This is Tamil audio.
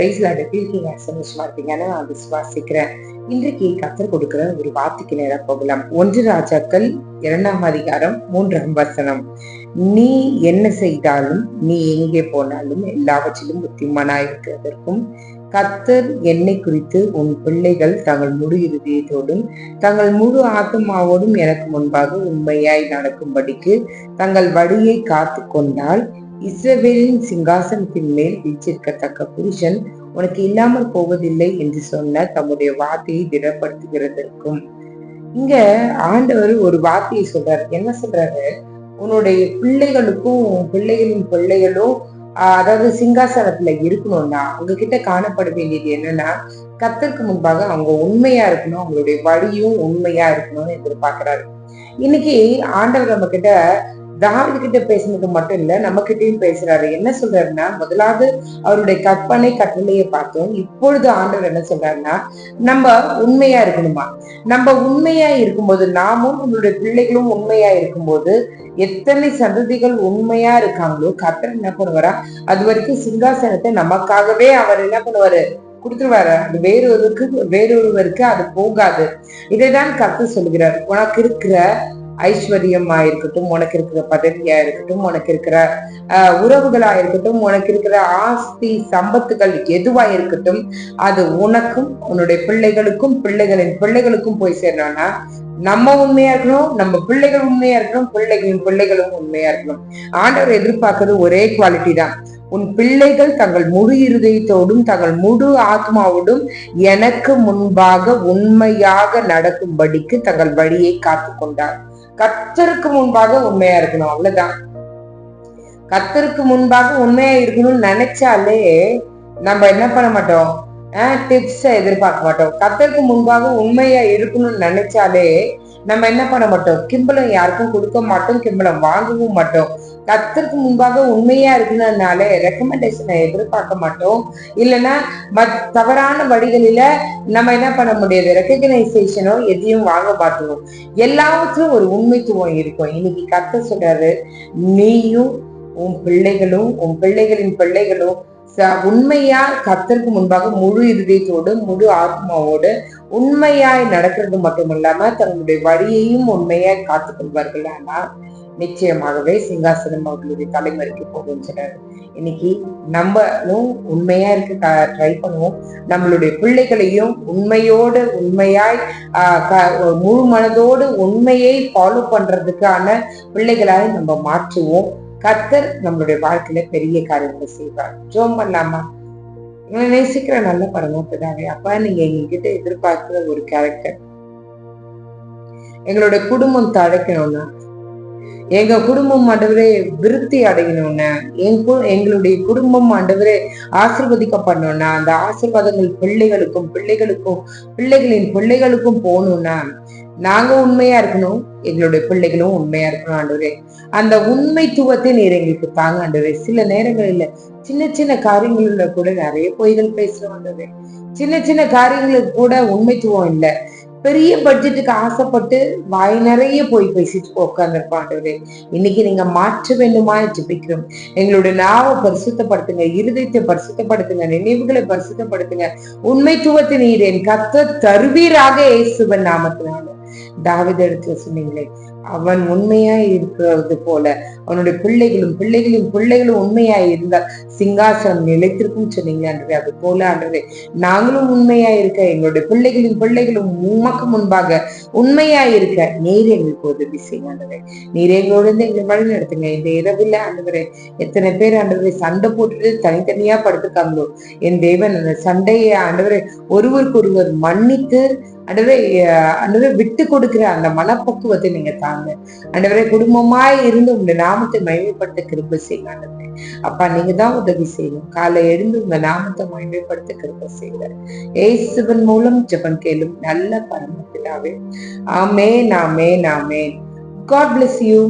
சந்தோஷமா இருப்பீங்கன்னு நான் விசுவாசிக்கிறேன். இன்றைக்கு கர்த்தர் கொடுக்கிற ஒரு வார்த்தைக்கு நேரா போகலாம். 1 ராஜாக்கள் 2ஆம் அதிகாரம் 3ஆம் வசனம். நீ என்ன செய்தாலும், நீ எங்கே போனாலும் எல்லாவற்றிலும் புத்திமானாயிருக்கிறதற்கும் கர்த்தர் என்னை குறித்து உன் பிள்ளைகள் தங்கள் முழு இருதயத்தோடும் தங்கள் முழு ஆத்மாவோடும் எனக்கு முன்பாக உண்மையாய் நடக்கும்படிக்கு தங்கள் வழியை காத்து கொண்டால் இஸ்ரவேலின் சிங்காசனத்தின் மேல் வீற்றிருக்கத்தக்க புருஷன் உனக்கு இல்லாமல் போவதில்லை என்று சொன்ன தம்முடைய வார்த்தையை திடப்படுத்துகிறதற்கும். இங்க ஆண்டவர் ஒரு வார்த்தையை சொல்றாரு. என்ன சொல்றாரு? உன்னுடைய பிள்ளைகளுக்கும் உன் பிள்ளைகளின் பிள்ளைகளும் அதாவது சிங்காசனத்துல இருக்கணும்னா அவங்க கிட்ட காணப்பட வேண்டியது என்னன்னா, கர்த்தருக்கு முன்பாக அவங்க உண்மையா இருக்கணும், அவங்களுடைய வழியும் உண்மையா இருக்கணும்னு எதிர்பார்க்கிறாரு. இன்னைக்கு ஆண்டவர் நம்ம கிட்ட தாவீது கிட்ட பேசுனது மட்டும் இல்ல, நம்ம கிட்டயும் பேசுறாரு. என்ன சொல்றாருன்னா, முதலாவது அவருடைய கற்பனை கட்டளையை பார்த்தோம். இப்பொழுது ஆண்டவர் என்ன சொல்றாருன்னா, நம்ம உண்மையா இருக்கணுமா. நம்ம உண்மையா இருக்கும்போது, நாமும் நம்மளுடைய பிள்ளைகளும் உண்மையா இருக்கும்போது, எத்தனை சந்ததிகள் உண்மையா இருக்காங்களோ கர்த்தர் என்ன பண்ணுவாரா, அது வரைக்கும் சிங்காசனத்தை நமக்காகவே அவர் என்ன பண்ணுவாரு, கொடுத்துருவாரு. அது வேறொருவருக்கு அது போகாது. இதைதான் கர்த்தர் சொல்லுகிறார். உனக்கு இருக்கிற ஐஸ்வர்யமா இருக்கட்டும், உனக்கு இருக்கிற பதவியா இருக்கட்டும், உனக்கு இருக்கிற உறவுகளா இருக்கட்டும், உனக்கு இருக்கிற ஆஸ்தி சம்பத்துகள் எதுவா இருக்கட்டும், அது உனக்கும் உன்னுடைய பிள்ளைகளுக்கும் பிள்ளைகளின் பிள்ளைகளுக்கும் போய் சேரணும்னா நம்ம உண்மையா இருக்கணும், நம்ம பிள்ளைகள் உண்மையா இருக்கணும், பிள்ளைகளின் பிள்ளைகளும் உண்மையா இருக்கணும். ஆண்டவர் எதிர்பார்க்கறது ஒரே குவாலிட்டி தான். உன் பிள்ளைகள் தங்கள் முழு இருதயத்தோடும் தங்கள் முழு ஆத்மாவோடும் எனக்கு முன்பாக உண்மையாக நடக்கும்படிக்கு தங்கள் வழியை காத்து கொண்டார். கர்த்தருக்கு முன்பாக உண்மையா இருக்கணும், அவ்வளவுதான். கர்த்தருக்கு முன்பாக உண்மையா இருக்கணும்னு நினைச்சாலே நம்ம என்ன பண்ண மாட்டோம், டிப்ஸ எதிர்பார்க்க மாட்டோம். கர்த்தருக்கு முன்பாக உண்மையா இருக்கணும்னு நினைச்சாலே நம்ம என்ன பண்ண மாட்டோம், கிம்பளம் யாருக்கும் கொடுக்க மாட்டோம், கிம்பளம் வாங்கவும் மாட்டோம். கர்த்தருக்கு முன்பாக உண்மையா இருக்கணும்னாலே ரெக்கமெண்டேஷனை எதிர்பார்க்க மாட்டோம். இல்லைன்னா தவறான வழிகளில நம்ம என்ன பண்ண முடியாது, ரெக்கக்னைசேஷனோ எதையும் வாங்க மாட்டோம். எல்லாவற்றும் ஒரு உண்மைத்துவம் இருக்கும். இன்னைக்கு கர்த்தர் சொல்றாரு, நீயும் உன் பிள்ளைகளும் உன் பிள்ளைகளின் பிள்ளைகளும் உண்மையா கர்த்தருக்கு முன்பாக முழு இருதயத்தோடு முழு ஆத்மாவோடு உண்மையாய் நடக்கிறது மட்டும் இல்லாம தன்னுடைய வழியையும் உண்மையாய் காத்துக் கொள்வார்கள். ஆனா நிச்சயமாகவே சிங்காசனம் அவர்களுடைய தலைமுறைக்கு போகின்றனர். இன்னைக்கு நம்மளும் உண்மையா இருக்க ட்ரை பண்ணுவோம். நம்மளுடைய பிள்ளைகளையும் உண்மையோடு உண்மையாய் முழு மனதோடு உண்மையை ஃபாலோ பண்றதுக்கான பிள்ளைகளாய் நம்ம மாற்றுவோம். கர்த்தர் நம்மளுடைய வாழ்க்கையில பெரிய காரியங்களை செய்வார். ஜெபம் பண்ணலாமா? நேசிக்கிற நல்ல பரமபிதாவே, அப்பா நீங்க எங்ககிட்ட எதிர்பார்க்கிற ஒரு கேரக்டர், எங்களுடைய குடும்பம் தழைக்கணும்னா, எங்க குடும்பம் ஆண்டவரே விருத்தி அடையணும்னா, எங்களுடைய குடும்பம் ஆண்டவரே ஆசீர்வதிக்கப்படணும்னா, அந்த ஆசீர்வாதங்கள் பிள்ளைகளுக்கும் பிள்ளைகளுக்கும் பிள்ளைகளின் பிள்ளைகளுக்கும் போகணும்னா நாங்க உண்மையா இருக்கணும், எங்களுடைய பிள்ளைகளும் உண்மையா இருக்கணும் ஆண்டவரே. அந்த உண்மைத்துவத்தை நீர் எங்களுக்கு தாங்க ஆண்டவரே. சில நேரங்களில் சின்ன சின்ன காரியங்கள்ல கூட நிறைய பொய்கள் பேசுறோம் ஆண்டவரே. சின்ன சின்ன காரியங்களுக்கு கூட உண்மைத்துவம் இல்லை. பெரிய பட்ஜெட்டுக்கு ஆசைப்பட்டு வாய் நிறைய போய் பேசிட்டு உட்கார்ந்துருப்போம் ஆண்டவரே. இன்னைக்கு நீங்க மாற்ற வேண்டுமா ஜெபிக்கிறோம். எங்களுடைய நாவை பரிசுத்தப்படுத்துங்க, இருதயத்தை பரிசுத்தப்படுத்துங்க, நினைவுகளை பரிசுத்தப்படுத்துங்க. உண்மைத்துவத்தை நீர் என் கர்த்தர் தருவீராக இயேசுவின் நாமத்தினால. தாவீது இடத்துல சொன்னீங்களே, அவன் உண்மையாய் இருக்கிறது போல அவனுடைய பிள்ளைகளும் பிள்ளைகளும் உண்மையாய் இருந்தால் சிங்காசனம் நிலைத்திருக்கும் சொன்னீங்க ஆண்டவரே. அது போல ஆண்டவரே நாங்களும் உண்மையாய் இருக்க, எங்களுடைய பிள்ளைகளும் உமக்கு முன்பாக உண்மையாய் இருக்க நீர் எங்களுக்கு உதவி செய்யுங்க ஆண்டவரே. நீர் எங்களோட இருந்து எங்களை வழி நடத்துங்க. இந்த இரவில் ஆண்டவரே எத்தனை பேர் ஆண்டவரே சண்டை போட்டுட்டு தனித்தனியா படுத்துக்காங்களோ, என் தேவன் அந்த சண்டையை ஆண்டவரே ஒருவருக்கு ஒருவர் மன்னித்து ஆண்டவரே விட்டு கொடுக்கிற அந்த மனப்பக்குவத்தை நீங்க தாங்க ஆண்டவரே. குடும்பமாய் இருந்து உங்க நாமத்தை மகிமைப்படுத்த கிருபை செய்யுங்க ஆண்டவரே. அப்பா நீங்க தான் உதவி செய்யணும். காலை எழுந்து உங்க நாமத்தை மகிமைப்படுத்த கிருபை செய்யுங்க. இயேசுவின் மூலம் ஜெபம் கேளும் நல்ல பரமபிதாவே. ஆமென், ஆமென், ஆமென். God bless you.